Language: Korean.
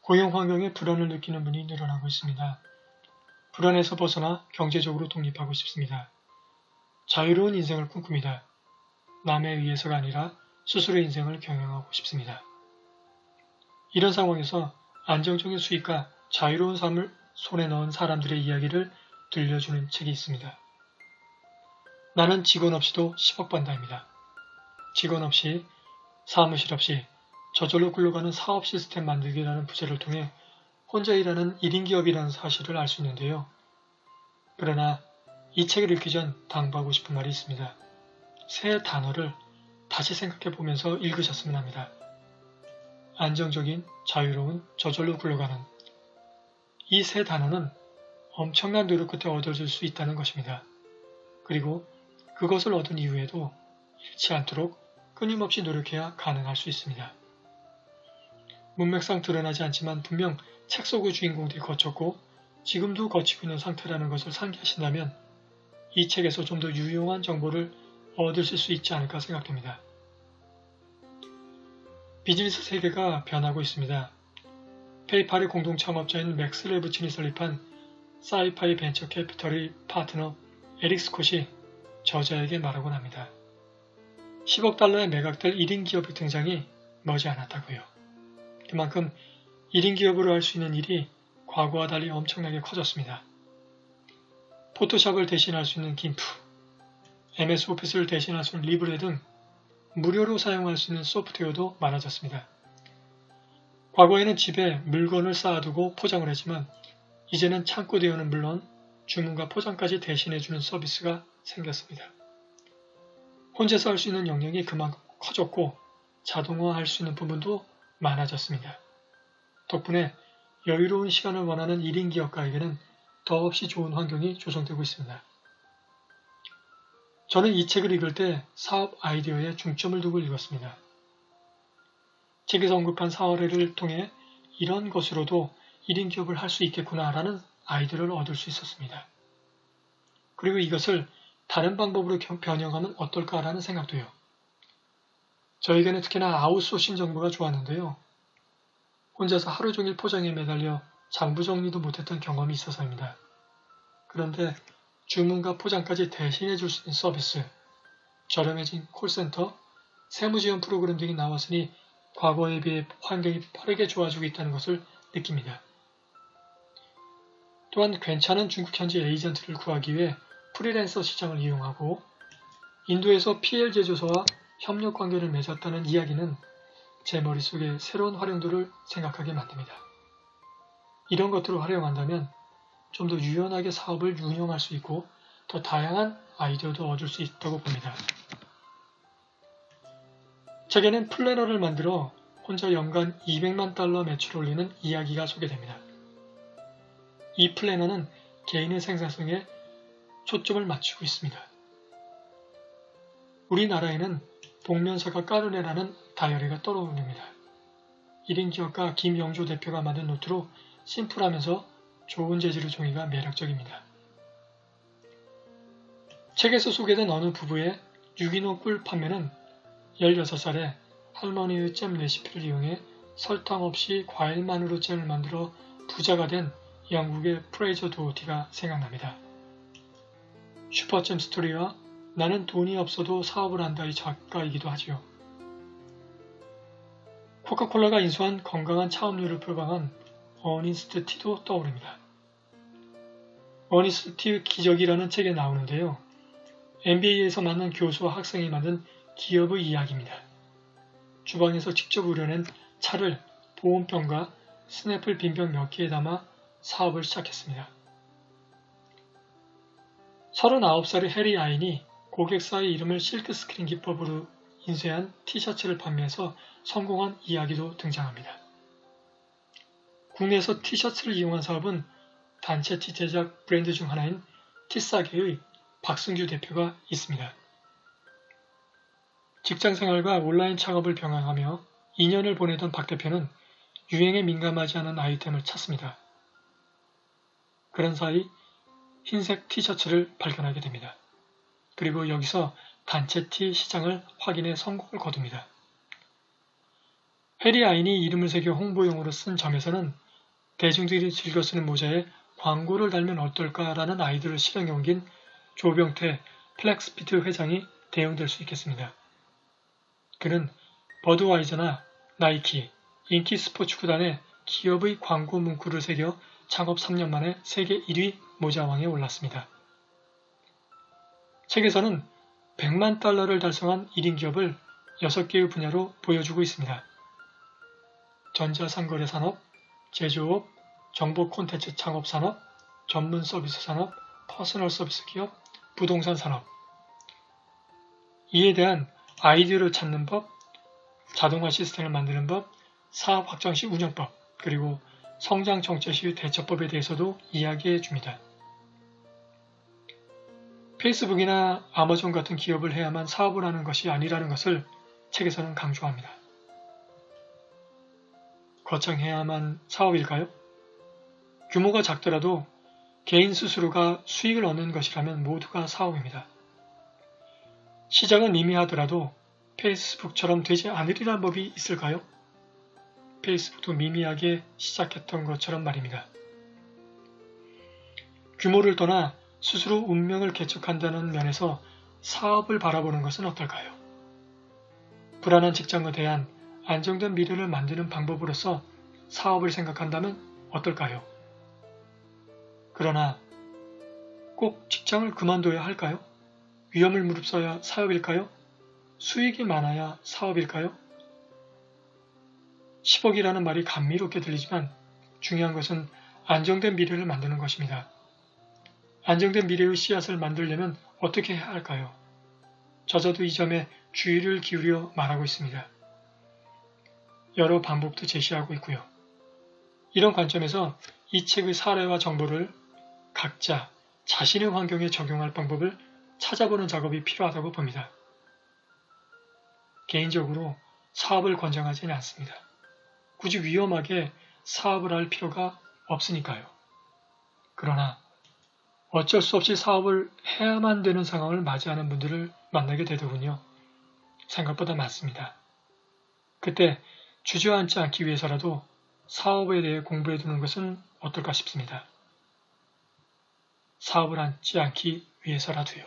고용 환경에 불안을 느끼는 분이 늘어나고 있습니다. 불안에서 벗어나 경제적으로 독립하고 싶습니다. 자유로운 인생을 꿈꿉니다. 남에 의해서가 아니라 스스로의 인생을 경영하고 싶습니다. 이런 상황에서 안정적인 수익과 자유로운 삶을 손에 넣은 사람들의 이야기를 들려주는 책이 있습니다. 나는 직원 없이도 10억 번다입니다. 직원 없이, 사무실 없이 저절로 굴러가는 사업 시스템 만들기라는 부제를 통해 혼자 일하는 1인 기업이라는 사실을 알 수 있는데요. 그러나 이 책을 읽기 전 당부하고 싶은 말이 있습니다. 세 단어를 다시 생각해 보면서 읽으셨으면 합니다. 안정적인, 자유로운, 저절로 굴러가는 이 세 단어는 엄청난 노력 끝에 얻어질 수 있다는 것입니다. 그리고 그것을 얻은 이후에도 잃지 않도록 끊임없이 노력해야 가능할 수 있습니다. 문맥상 드러나지 않지만 분명 책 속의 주인공들이 거쳤고 지금도 거치고 있는 상태라는 것을 상기하신다면 이 책에서 좀 더 유용한 정보를 얻으실 수 있지 않을까 생각됩니다. 비즈니스 세계가 변하고 있습니다. 페이팔의 공동 창업자인 맥스 레브친이 설립한 사이파이 벤처 캐피털의 파트너 에릭 스콧이 저자에게 말하곤 합니다. 10억 달러에 매각될 1인 기업의 등장이 머지않았다고요. 그만큼 1인 기업으로 할 수 있는 일이 과거와 달리 엄청나게 커졌습니다. 포토샵을 대신할 수 있는 김프, MS 오피스를 대신할 수 있는 리브레 등 무료로 사용할 수 있는 소프트웨어도 많아졌습니다. 과거에는 집에 물건을 쌓아두고 포장을 했지만 이제는 창고 대여는 물론 주문과 포장까지 대신해주는 서비스가 생겼습니다. 혼자서 할 수 있는 영역이 그만큼 커졌고 자동화할 수 있는 부분도 많아졌습니다. 덕분에 여유로운 시간을 원하는 1인 기업가에게는 더없이 좋은 환경이 조성되고 있습니다. 저는 이 책을 읽을 때 사업 아이디어에 중점을 두고 읽었습니다. 책에서 언급한 사례를 통해 이런 것으로도 1인 기업을 할 수 있겠구나라는 아이디어를 얻을 수 있었습니다. 그리고 이것을 다른 방법으로 변형하면 어떨까라는 생각도요. 저에게는 특히나 아웃소싱 정보가 좋았는데요. 혼자서 하루 종일 포장에 매달려 장부 정리도 못했던 경험이 있어서입니다. 그런데 주문과 포장까지 대신해 줄 수 있는 서비스, 저렴해진 콜센터, 세무지원 프로그램 등이 나왔으니 과거에 비해 환경이 빠르게 좋아지고 있다는 것을 느낍니다. 또한 괜찮은 중국 현지 에이전트를 구하기 위해 프리랜서 시장을 이용하고 인도에서 PL 제조사와 협력 관계를 맺었다는 이야기는 제 머릿속에 새로운 활용도를 생각하게 만듭니다. 이런 것들을 활용한다면 좀 더 유연하게 사업을 운영할 수 있고 더 다양한 아이디어도 얻을 수 있다고 봅니다. 책에는 플래너를 만들어 혼자 연간 200만 달러 매출을 올리는 이야기가 소개됩니다. 이 플래너는 개인의 생산성에 초점을 맞추고 있습니다. 우리나라에는 복면사가 까르네라는 다이어리가 떠오릅니다. 1인 기업가 김영조 대표가 만든 노트로 심플하면서 좋은 재질의 종이가 매력적입니다. 책에서 소개된 어느 부부의 유기농 꿀 판매는 16살에 할머니의 잼 레시피를 이용해 설탕 없이 과일만으로 잼을 만들어 부자가 된 영국의 프레이저 도어티가 생각납니다. 슈퍼잼 스토리와 나는 돈이 없어도 사업을 한다의 작가이기도 하지요. 코카콜라가 인수한 건강한 차음료를 표방한 어니스트 티도 떠오릅니다. 어니스트 티 기적이라는 책에 나오는데요. MBA에서 만난 교수와 학생이 만든 기업의 이야기입니다. 주방에서 직접 우려낸 차를 보온병과 스냅을 빈병 몇 개에 담아 사업을 시작했습니다. 39살의 해리 아인이 고객사의 이름을 실크스크린 기법으로 인쇄한 티셔츠를 판매해서 성공한 이야기도 등장합니다. 국내에서 티셔츠를 이용한 사업은 단체 티 제작 브랜드 중 하나인 티싸게의 박승규 대표가 있습니다. 직장생활과 온라인 창업을 병행하며 2년을 보내던 박 대표는 유행에 민감하지 않은 아이템을 찾습니다. 그런 사이 흰색 티셔츠를 발견하게 됩니다. 그리고 여기서 단체 티 시장을 확인해 성공을 거둡니다. 해리 아인이 이름을 새겨 홍보용으로 쓴 점에서는 대중들이 즐겨 쓰는 모자에 광고를 달면 어떨까라는 아이디어를 실행에 옮긴 조병태 플렉스피트 회장이 대응될 수 있겠습니다. 그는 버드와이저나 나이키, 인기 스포츠 구단에 기업의 광고 문구를 새겨 창업 3년 만에 세계 1위 모자왕에 올랐습니다. 책에서는 100만 달러를 달성한 1인 기업을 6개의 분야로 보여주고 있습니다. 전자상거래 산업, 제조업, 정보 콘텐츠 창업 산업, 전문 서비스 산업, 퍼스널 서비스 기업, 부동산 산업. 이에 대한 아이디어를 찾는 법, 자동화 시스템을 만드는 법, 사업 확장 시 운영법, 그리고 성장 정체 시 대처법에 대해서도 이야기해 줍니다. 페이스북이나 아마존 같은 기업을 해야만 사업을 하는 것이 아니라는 것을 책에서는 강조합니다. 거창해야만 사업일까요? 규모가 작더라도 개인 스스로가 수익을 얻는 것이라면 모두가 사업입니다. 시작은 미미하더라도 페이스북처럼 되지 않으리란 법이 있을까요? 페이스북도 미미하게 시작했던 것처럼 말입니다. 규모를 떠나 스스로 운명을 개척한다는 면에서 사업을 바라보는 것은 어떨까요? 불안한 직장과 대안, 안정된 미래를 만드는 방법으로서 사업을 생각한다면 어떨까요? 그러나 꼭 직장을 그만둬야 할까요? 위험을 무릅써야 사업일까요? 수익이 많아야 사업일까요? 10억이라는 말이 감미롭게 들리지만 중요한 것은 안정된 미래를 만드는 것입니다. 안정된 미래의 씨앗을 만들려면 어떻게 해야 할까요? 저자도 이 점에 주의를 기울여 말하고 있습니다. 여러 방법도 제시하고 있고요. 이런 관점에서 이 책의 사례와 정보를 각자 자신의 환경에 적용할 방법을 찾아보는 작업이 필요하다고 봅니다. 개인적으로 사업을 권장하지는 않습니다. 굳이 위험하게 사업을 할 필요가 없으니까요. 그러나 어쩔 수 없이 사업을 해야만 되는 상황을 맞이하는 분들을 만나게 되더군요. 생각보다 많습니다. 그때 주저앉지 않기 위해서라도 사업에 대해 공부해 두는 것은 어떨까 싶습니다. 사업을 하지 않기 위해서라도요.